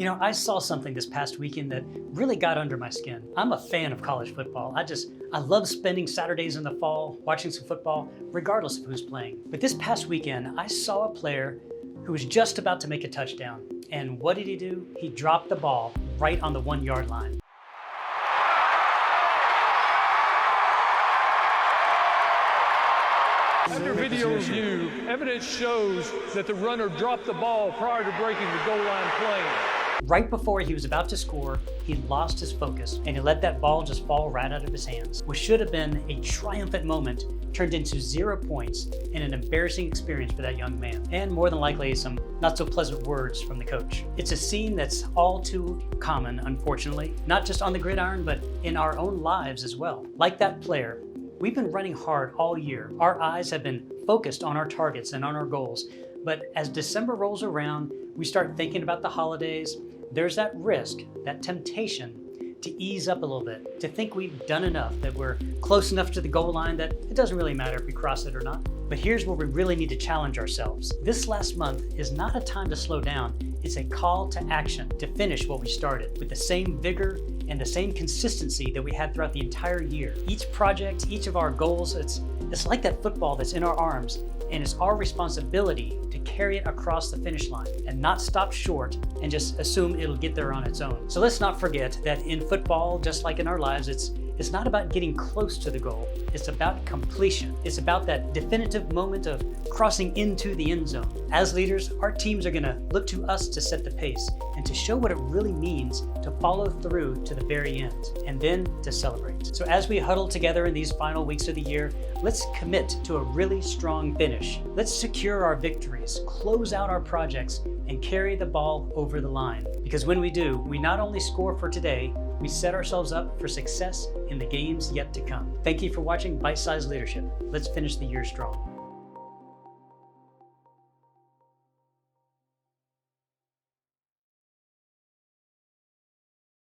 You know, I saw something this past weekend that really got under my skin. I'm a fan of college football. I love spending Saturdays in the fall watching some football, regardless of who's playing. But this past weekend, I saw a player who was just about to make a touchdown. And what did he do? He dropped the ball right on the 1 yard line. After video review, evidence shows that the runner dropped the ball prior to breaking the goal line plane. Right before he was about to score, he lost his focus and he let that ball just fall right out of his hands. What should have been a triumphant moment turned into 0 points and an embarrassing experience for that young man. And more than likely, some not so pleasant words from the coach. It's a scene that's all too common, unfortunately, not just on the gridiron, but in our own lives as well. Like that player, we've been running hard all year. Our eyes have been focused on our targets and on our goals. But as December rolls around, we start thinking about the holidays. There's that risk, that temptation to ease up a little bit, to think we've done enough, that we're close enough to the goal line that it doesn't really matter if we cross it or not. But here's where we really need to challenge ourselves. This last month is not a time to slow down. It's a call to action to finish what we started with the same vigor and the same consistency that we had throughout the entire year. Each project, each of our goals, it's like that football that's in our arms, and it's our responsibility to carry it across the finish line and not stop short and just assume it'll get there on its own. So let's not forget that in football, just like in our lives, it's not about getting close to the goal. It's about completion. It's about that definitive moment of crossing into the end zone. As leaders, our teams are gonna look to us to set the pace and to show what it really means to follow through to the very end and then to celebrate. So as we huddle together in these final weeks of the year, let's commit to a really strong finish. Let's secure our victories, close out our projects, and carry the ball over the line. Because when we do, we not only score for today, we set ourselves up for success in the games yet to come. Thank you for watching Bite Size Leadership. Let's finish the year strong.